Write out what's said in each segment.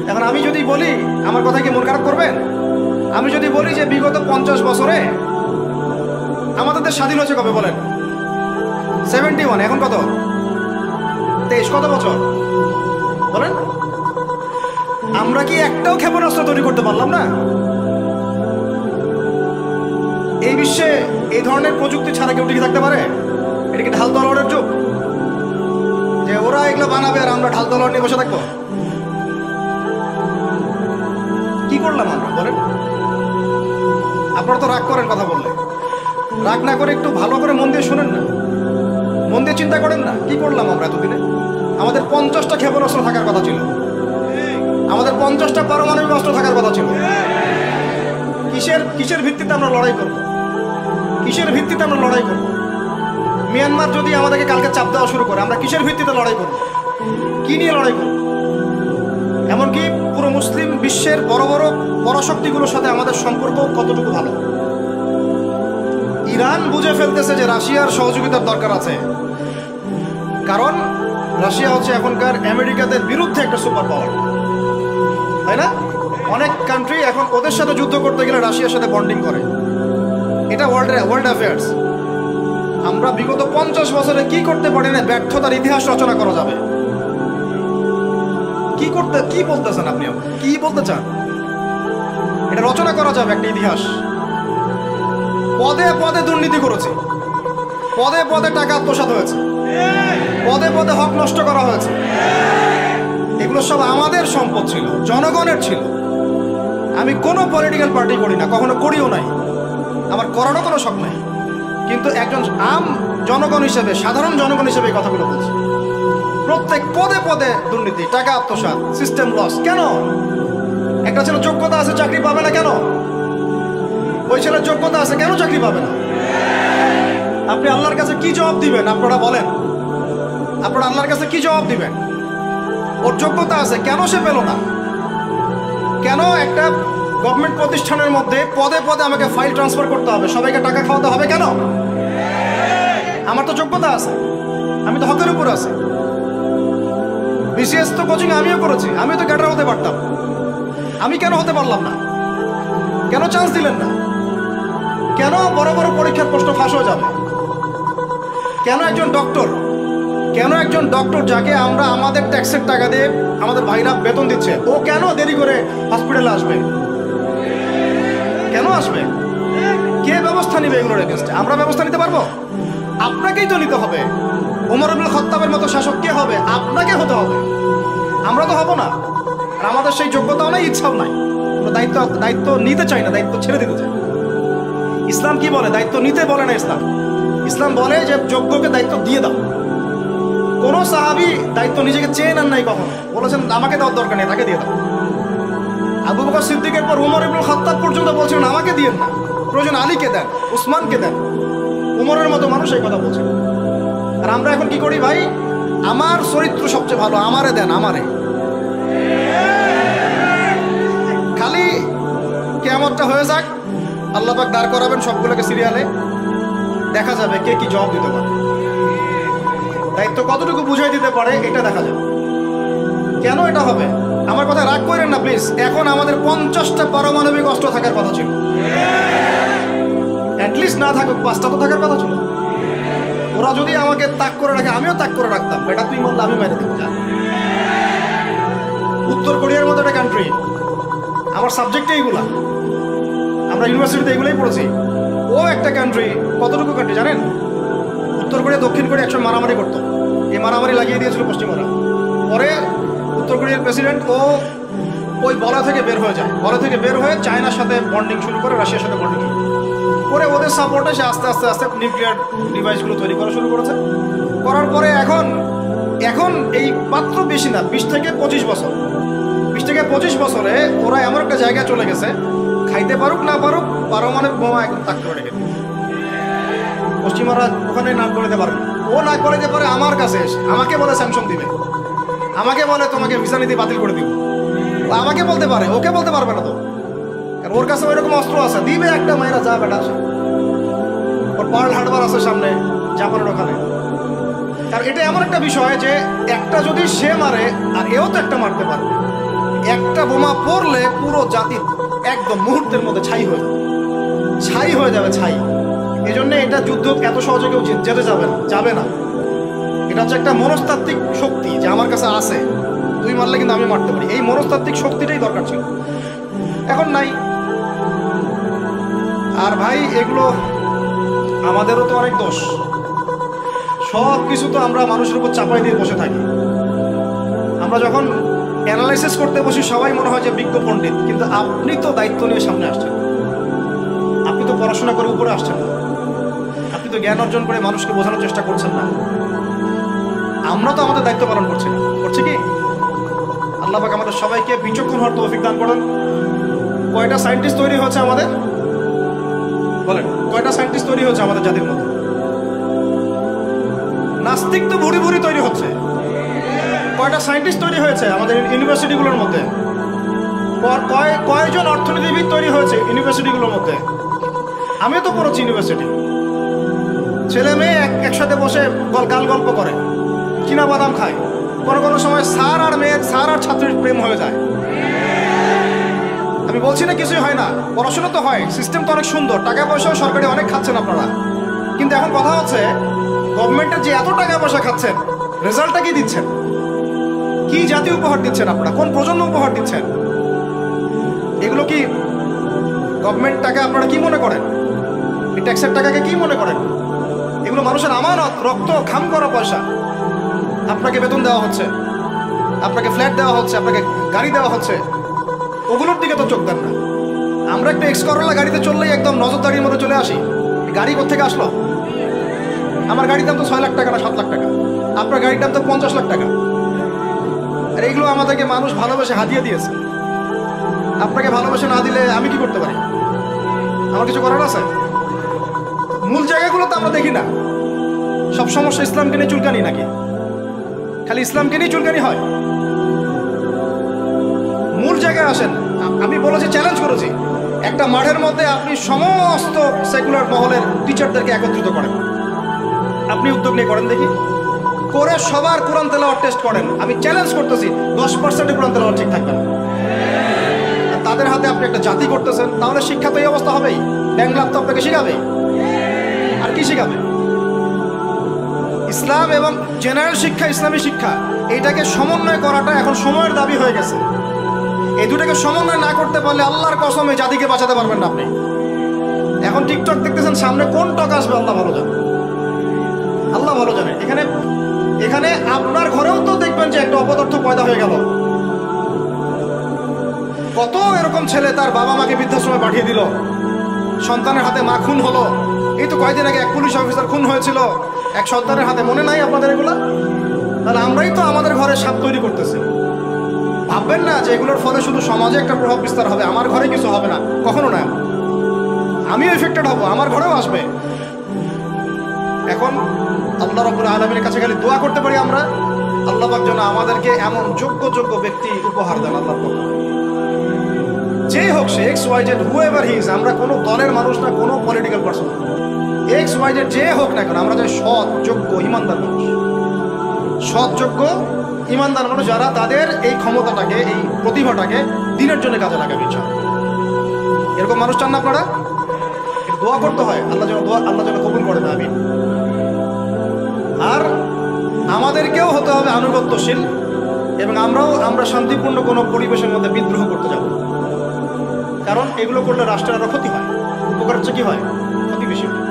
এখন আমি যদি বলি, আমার কথা কি মন খারাপ করবেন? আমি যদি বলি যে বিগত 50 বছরে আমাদের দেশ স্বাধীন হয়েছে কবে বলেন? 71, এখন কত? 23, কত বছর বলেন? আমরা কি একটাও ক্ষেপণাস্ত্র তৈরি করতে পারলাম না? এই বিশ্বে এই ধরনের প্রযুক্তি ছাড়া কেউ টিকে থাকতে পারে? এটা কি ঢাল তলোয়ারের যুগ যে ওরা এগুলো বানাবে আর আমরা ঢাল তলোয়ার নিয়ে বসে থাকবো? কি করলাম আমরা বলেন? আপনারা তো রাগ করেন কথা বললে। রাগ না করে একটু ভালো করে মন দিয়ে শুনেন না, মন দিয়ে চিন্তা করেন না। কি করলাম আমরা এতদিনে? আমাদের 50টা ক্ষেপণাস্ত্র থাকার কথা ছিল, আমাদের 50টা পারমাণবিক অস্ত্র থাকার কথা ছিল। কিসের ভিত্তিতে আমরা লড়াই করব? কিসের ভিত্তিতে আমরা লড়াই করব? মিয়ানমার যদি আমাদেরকে কালকে চাপ দেওয়া শুরু করে, আমরা কিসের ভিত্তিতে লড়াই করব? কি নিয়ে লড়াই করব? এমনকি পুরো মুসলিম বিশ্বের বড় বড় পরাশক্তিগুলোর সাথে আমাদের সম্পর্ক কতটুকু ভালো। ইরান বুঝে ফেলতেছে যে রাশিয়ার সহযোগিতার দরকার আছে, কারণ রাশিয়া হচ্ছে এখনকার আমেরিকাদের বিরুদ্ধে একটা সুপার পাওয়ার, তাই না? অনেক কান্ট্রি এখন ওদের সাথে যুদ্ধ করতে গেলে রাশিয়ার সাথে বন্ডিং করে। এটা ওয়ার্ল্ড অ্যাফেয়ার্স। আমরা বিগত 50 বছরে কি করতে পারি না, ব্যর্থতার ইতিহাস রচনা করা যাবে। কি বলতেছেন আপনি? কি বলতে চান? এটা রচনা করা যাবে একটা ইতিহাস। পদে পদে দুর্নীতি করেছে, পদে পদে টাকা আত্মসাৎ হয়েছে, পদে পদে হক নষ্ট করা হয়েছে। এগুলো সব আমাদের সম্পদ ছিল, জনগণের ছিল। আমি কোনো পলিটিক্যাল পার্টি করি না, কখনো করিও নাই, আমার করারও কোনো শখ নাই। কিন্তু একজন জনগণ হিসেবে, সাধারণ জনগণ হিসেবে এই কথাগুলো বলছি। প্রত্যেক পদে পদে দুর্নীতি, টাকা আত্মসাৎ, সিস্টেম লস। কেন? একটা ছেলে যোগ্যতা আছে, চাকরি পাবে না কেন? ওই ছেলের যোগ্যতা আছে, কেন চাকরি পাবে না? আপনি আল্লাহর কাছে কি জবাব দিবেন? আপনারা বলেন, আপনারা আল্লাহর কাছে কি জবাব দিবেন? ওর যোগ্যতা আছে, কেন সে পেল না? কেন একটা গভর্নমেন্ট প্রতিষ্ঠানের মধ্যে পদে পদে আমাকে ফাইল ট্রান্সফার করতে হবে, সবাইকে টাকা খাওয়াতে হবে কেন? আমার তো যোগ্যতা আছে, আমি তো হকের উপর আছি। বিসিএস তো কোচিং আমিও করেছি, আমিও তো ক্যাডার হতে পারতাম। আমি কেন হতে পারলাম না? কেন চান্স দিলেন না? কেন বড় বড় পরীক্ষার প্রশ্ন ফাঁস হয়ে যাবে? কেন একজন ডক্টর যাকে আমরা আমাদের ট্যাক্সের টাকা দিয়ে আমাদের ভাইরা বেতন দিচ্ছে, ও কেন দেরি করে হসপিটালে আসবে? কেন আসবে? কে ব্যবস্থা নিবে এগুলোর এগেইনস্টে? আমরা ব্যবস্থা নিতে পারবো? আপনাকেই তো নিতে হবে। ওমর ইবনুল খাত্তাবের মতো শাসক কে হবে? আপনাকে হতে হবে, আমরা তো হব না। আর আমাদের সেই যোগ্যতাও নাই, ইচ্ছাও নাই। আমরা দায়িত্ব নিতে চাই না, দায়িত্ব ছেড়ে দিতে চাই। ইসলাম কি বলে? দায়িত্ব নিতে বলে না ইসলাম বলে যে যোগ্যকে দায়িত্ব দিয়ে দাও। কোন সাহাবী দায়িত্ব নিজেকে চেয়ে নেন নাই কখনো, বলেছেন আমাকে দেওয়ার দরকার নেই, তাকে দিয়ে দাও। আবু বকর সিদ্দিকের পর ওমর ইবনুল খাত্তাব পর্যন্ত বলছেন আমাকে দিয়েন না, প্রয়োজন আলীকে দেন, উসমানকে দেন। ওমরের মতো মানুষ এই কথা বলছেন। আর আমরা এখন কি করি ভাই? আমার চরিত্র সবচেয়ে ভালো, আমারে দেন, আমারে। খালি কিয়ামতটা হয়ে যাক, আল্লাহ পাক দাঁড় করাবেন সবগুলোকে সিরিয়ালে, দেখা যাবে কে কি জবাব দিতে পারে, দায়িত্ব কতটুকু বুঝাই দিতে পারে, এটা দেখা যাবে। কেন এটা হবে? আমার কথা রাগ করেন না প্লিজ। এখন আমাদের 50টা পারমাণবিক অস্ত্র থাকার কথা ছিল, অ্যাটলিস্ট না থাকুক 5টা তো থাকার কথা ছিল। ওরা যদি আমাকে তাক করে রাখে, আমিও তাক করে রাখতাম। বেটা তুই মানলে আমি মেরে দেবো। উত্তর কোরিয়ার মতো একটা কান্ট্রি, আমার সাবজেক্টে এইগুলা, আমরা ইউনিভার্সিটিতে এগুলোই পড়েছি। ও একটা কান্ট্রি, কতটুকু কান্ট্রি জানেন? উত্তর কোরিয়া দক্ষিণ কোরিয়া একসময় মারামারি করতো, এই মারামারি লাগিয়ে দিয়েছিল পশ্চিমারা। পরে উত্তর কোরিয়ার প্রেসিডেন্ট ওই বলা থেকে বের হয়ে যায়, বলা থেকে বের হয়ে চায়নার সাথে বন্ডিং শুরু করে, রাশিয়ার সাথে বন্ডিং শুরু করে। ওদের সাপোর্টে সে আস্তে আস্তে আস্তে নিউক্লিয়ার ডিভাইসগুলো তৈরি করা শুরু করেছে। করার পরে এখন এই মাত্র বেশি না, 20 থেকে 25 বছরে ওরা এমন একটা জায়গায় চলে গেছে, খাইতে পারুক না পারুক পারমাণবিক বোমা একদম তাক করে রেখে। পশ্চিমারা ওখানে নাক গলাতে পারে, ও নাক গলাতে পারে আমার কাছে এসে আমাকে বলে স্যাংশন দিবে, আমাকে বলে তোমাকে ভিসা নীতি বাতিল করে দিব। আমাকে বলতে পারে, ওকে বলতে পারবে না তো, কারণ ওর কাছে ওইরকম অস্ত্র আছে, দিবে একটা মায়েরা, যা বেটা আসে। ওর পার্ল হারবার আছে সামনে জাপানের ওখানে। কারণ এটা এমন একটা বিষয় যে একটা যদি সে মারে আর এও তো একটা মারতে পারে, একটা একটা বোমা পড়লে পুরো জাতি একদম মুহূর্তের মধ্যে ছাই হয়ে যাবে, ছাই হয়ে যাবে, ছাই। এই জন্য এটা যুদ্ধ এত সহজে কেউ যেতে যাবে না। এটা হচ্ছে একটা মনস্তাত্ত্বিক শক্তি যে আমার কাছে আছে, তুই মারলে কিন্তু আমি মারতে পারি। এই মনস্তাত্ত্বিক শক্তিটাই দরকার ছিল, এখন নাই। আর ভাই এগুলো আমাদেরও তো অনেক দোষ, সব কিছু তো আমরা মানুষের উপর চাপাই দিয়ে বসে থাকি। আমরা যখন অ্যানালাইসিস করতে বসি সবাই মনে হয় যে বিজ্ঞ পণ্ডিত, কিন্তু আপনি তো দায়িত্ব নিয়ে সামনে আসছেন, আপনি তো পড়াশোনা করে উপরে আসছেন না, আপনি তো জ্ঞান অর্জন করে মানুষকে বোঝানোর চেষ্টা করছেন না। আমরা তো আমাদের দায়িত্ব পালন করছি না, করছি কি? আল্লাহ পাক আমাদের সবাইকে বিচক্ষণ হওয়ার তৌফিক দান করেন। কয়টা সায়েন্টিস্ট তৈরি হয়েছে আমাদের, বলেন কয়টা সায়েন্টিস্ট তৈরি হয়েছে আমাদের জাতির মধ্যে? নাস্তিক তো ভুরি ভুরি তৈরি হচ্ছে। কয়টা সায়েন্টিস্ট তৈরি হয়েছে আমাদের ইউনিভার্সিটিগুলোর মধ্যে? কয়জন অর্থনীতিবিদ তৈরি হয়েছে ইউনিভার্সিটিগুলোর মধ্যে? আমিও তো পড়েছি ইউনিভার্সিটি। ছেলে মেয়ে একসাথে বসে গাল গল্প করে, চীনা বাদাম খায়, কোনো সময় স্যার আর ছাত্রীর প্রেম হয়ে যায়। আমি বলছি না কিছুই হয় না, পড়াশোনা তো হয়, সিস্টেম তো অনেক সুন্দর, টাকা পয়সাও সরকারি অনেক খাচ্ছেন আপনারা। কিন্তু এখন কথা হচ্ছে গভর্নমেন্টের যে এত টাকা পয়সা খাচ্ছেন, রেজাল্টটা কি দিচ্ছেন? কি জাতি উপহার দিচ্ছেন আপনারা? কোন প্রজন্ম উপহার দিচ্ছেন? এগুলো কি গভর্নমেন্ট টাকা আপনারা কি মনে করেন? এই ট্যাক্সের টাকাকে কি মনে করেন? এগুলো মানুষের আমানত, রক্ত ঘাম করা পয়সা। আপনাকে বেতন দেওয়া হচ্ছে, আপনাকে ফ্ল্যাট দেওয়া হচ্ছে, আপনাকে গাড়ি দেওয়া হচ্ছে, ওগুলোর দিকে তো চোখ দেন না। আমরা একটা এক্স করোলা গাড়িতে চললেই একদম নজরদারির মধ্যে চলে আসি। গাড়ি কোত্থেকে আসলো? আমার গাড়ির দাম তো 6 লাখ টাকা না 7 লাখ টাকা, আপনার গাড়ির দাম তো 50 লাখ টাকা। আর এইগুলো আমাদেরকে মানুষ ভালোবেসে হাতিয়ে দিয়েছে। আপনাকে ভালোবেসে না দিলে আমি কি করতে পারি? আমার কিছু করার আছে? মূল জায়গাগুলো তো আমরা দেখি না। সব সমস্যা ইসলামকে নিয়ে চুলকানি নাকি? খালি ইসলামকে নিয়ে চুলকানি হয়? মূল জায়গায় আসেন। আমি বলেছি, চ্যালেঞ্জ করেছি, একটা মাঠের মধ্যে আপনি সমস্ত সেকুলার মহলের টিচারদেরকে একত্রিত করেন, আপনি উদ্যোগ নিয়ে করেন দেখি, করে সবার কোরআন তেলাওয়াত টেস্ট করেন। আমি চ্যালেঞ্জ করতেছি 10% কোরআন তেলাওয়াত ঠিক থাকবে না। তাদের হাতে আপনি একটা জাতি করতেছেন, তাহলে শিক্ষা তো এই অবস্থা হবেই। ব্যাংলাভ তো আপনাকে শিখাবে, আর কি শিখাবে? ইসলাম এবং জেনারেল শিক্ষা, ইসলামী শিক্ষা, এইটাকে সমন্বয় করাটা এখন সময়ের দাবি হয়ে গেছে। এই দুটাকে সমন্বয় না করতে পারলে আল্লাহর কসম এই জাতিকে বাঁচাতে পারবেন না আপনি। এখন টিকটক দেখতেছেন, সামনে কোন টক আসবে আল্লাহ ভালো জানে, আল্লাহ ভালো জানে। এখানে আপনার ঘরেও তো দেখবেন যে একটা অপদার্থ পয়দা হয়ে গেল। কত এরকম ছেলে তার বাবা মাকে বৃদ্ধাশ্রমে পাঠিয়ে দিল, সন্তানের হাতে মা খুন হলো। এই তো কয়েকদিন আগে এক পুলিশ অফিসার খুন হয়েছিল এক সন্তানের হাতে, মনে নাই আপনাদের এগুলা? তাহলে আমরাই তো আমাদের ঘরে সাপ তৈরি করতেছি। ভাববেন না যে এগুলোর ফলে শুধু সমাজে একটা প্রভাব বিস্তার হবে, আমার ঘরে কিছু হবে না, কখনো না। আমিও এফেক্টেড হব, আমার ঘরেও আসবে। এখন আল্লাহ রাব্বুল আলামিনের কাছে খালি দোয়া করতে পারি আমরা, আল্লাহ পাক যেন আমাদেরকে এমন যোগ্য ব্যক্তি উপহার দেন আল্লাহর পক্ষ থেকে। যেই হোক সে XYZ, হুএভার হি ইজ, আমরা কোনো দলের মানুষ না, কোনো পলিটিক্যাল পার্সন, XYZ যে হোক না কেন, আমরা চাই সৎ, যোগ্য, ইমানদার মানুষ, সৎ, যোগ্য, ইমানদার মানুষ, যারা তাদের এই ক্ষমতাটাকে, এই প্রতিভাটাকে দিনের জন্য কাজে লাগাবে। এরকম মানুষ চান না আপনারা? দোয়া করতে হয় আল্লাহ যেন কবুল করে না। আমিন। আর আমাদেরকেও হতে হবে আনুগত্যশীল, এবং আমরা শান্তিপূর্ণ কোনো পরিবেশের মধ্যে বিদ্রোহ করতে যাব, কারণ এগুলো করলে রাষ্ট্রের আরো ক্ষতি হয়, উপকার হচ্ছে কি হয়, ক্ষতি বেশি হয়।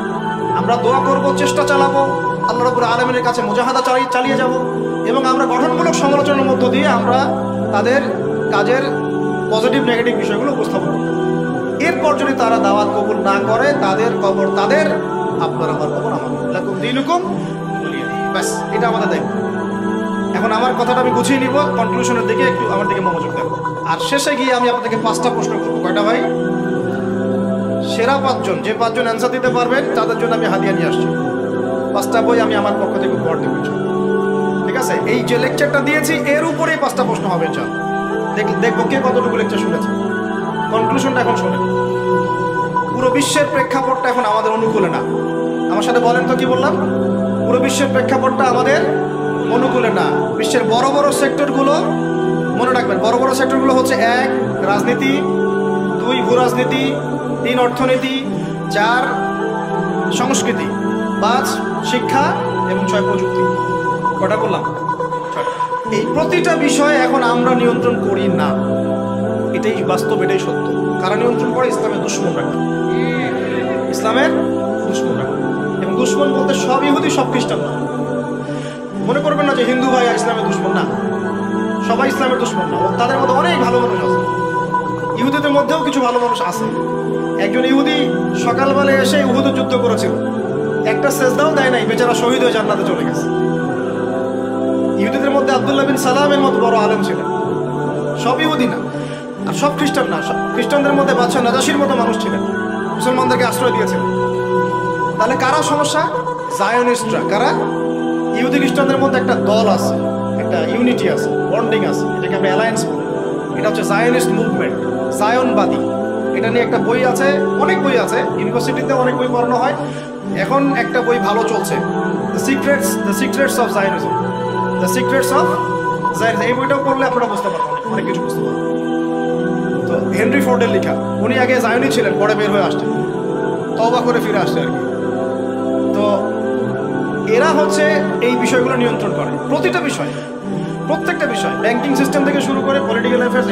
আমরা দোয়া করব, চেষ্টা চালাবো, আল্লাহ রাব্বুল আলামিনের কাছে মুজাহাদা চালিয়ে যাব, এবং আমরা গঠনমূলক সমালোচনার মধ্য দিয়ে আমরা তাদের কাজের পজিটিভ নেগেটিভ বিষয়গুলো উপস্থাপন করব। এরপর যদি তারা দাওয়াত কবুল না করে, তাদের কবর তাদের, আপনার আমার কবর আমার, লাকুম দীনুকুম ওয়ালিয়া দিন। ব্যাস, এটা আমাদের দায়িত্ব। এখন আমার কথাটা আমি গুছিয়ে নিব, কনক্লুশনের দিকে একটু আমার দিকে মনোযোগ দেব। আর শেষে গিয়ে আমি আপনাদেরকে 5টা প্রশ্ন করবো। কয়টা ভাই? সেরা 5 জন, যে 5 জন অ্যান্সার দিতে পারবেন তাদের জন্য আমি হাদিয়া নিয়ে আসছি। 5টা বই আমি আমার পক্ষ থেকে উপহার দেবো, ঠিক আছে? এই যে লেকচারটা দিয়েছি এর উপরেই 5টা প্রশ্ন হবে, চাল দেখবো কে কতটুকু লেকচার শুনেছে। কনক্লুশনটা এখন শোনেন। পুরো বিশ্বের প্রেক্ষাপটটা এখন আমাদের অনুকূলে না। আমার সাথে বলেন তো, কি বললাম? পুরো বিশ্বের প্রেক্ষাপটটা আমাদের অনুকূলে না। বিশ্বের বড় বড় সেক্টরগুলো মনে রাখবেন, বড় বড় সেক্টরগুলো হচ্ছে 1 রাজনীতি, 2 ভূ রাজনীতি, 3 অর্থনীতি, 4 সংস্কৃতি, 5 শিক্ষা এবং 6 প্রযুক্তি। কটা বললাম? এই প্রতিটা বিষয়ে এখন আমরা নিয়ন্ত্রণ করি না, এটাই বাস্তব, এটাই সত্য। কারা নিয়ন্ত্রণ করে? ইসলামের দুশমনরা। ইসলামের দুশমনরা, এবং দুশমন বলতে সব ইহুদি সব খ্রিস্টান না। মনে করবেন না যে হিন্দু ভাই ইসলামের দুশমন, না, সবাই ইসলামের দুশমন না। তাদের মধ্যে অনেক ভালো মানুষ আছে, ইহুদিদের মধ্যেও কিছু ভালো মানুষ আছে। একজন ইহুদি সকালবেলা এসে উহুদের যুদ্ধ করেছিল, একটা সেজদাও দেয় নাই, বেচারা শহীদ হয়ে জান্নাতে চলে গেছে। ইহুদিদের মধ্যে আব্দুল্লাহ বিন সালামের মতো বড় আলেম ছিলেন। সব ইহুদি না, আর সব খ্রিস্টান না। খ্রিস্টানদের মধ্যে বাদশা নাজাশির মতো মানুষ ছিলেন, মুসলমানদেরকে আশ্রয় দিয়েছেন। তাহলে কারা সমস্যা? জায়নিস্টরা। কারা? ইহুদি খ্রিস্টানদের মধ্যে একটা দল আছে, একটা ইউনিটি আছে, বন্ডিং আছে, এটাকে আমরা অ্যালায়েন্স বলি। এটা হচ্ছে জায়নিস্ট মুভমেন্ট, জায়নবাদী। এটা নিয়ে একটা বই আছে, অনেক বই আছে, ইউনিভার্সিটিতে অনেক বই পড়ানো হয়। এখন একটা বই ভালো চলছে, the secrets of Zionism. The secrets of Zionism, এই বইটাও পড়লে আপনারা বুঝতে পারবেন, অনেক কিছু বুঝতে পারবেন। তো হেনরি ফোর্ডের লেখা, উনি আগে জায়নি ছিলেন, পরে বের হয়ে আসছেন, তওবা করে ফিরে আসছে আর কি। তো এরা হচ্ছে এই বিষয়গুলো নিয়ন্ত্রণ করে, প্রতিটা বিষয়, প্রত্যেকটা বিষয়, ব্যাংকিং সিস্টেম থেকে শুরু করে পলিটিক্যাল অ্যাফেয়ার্স,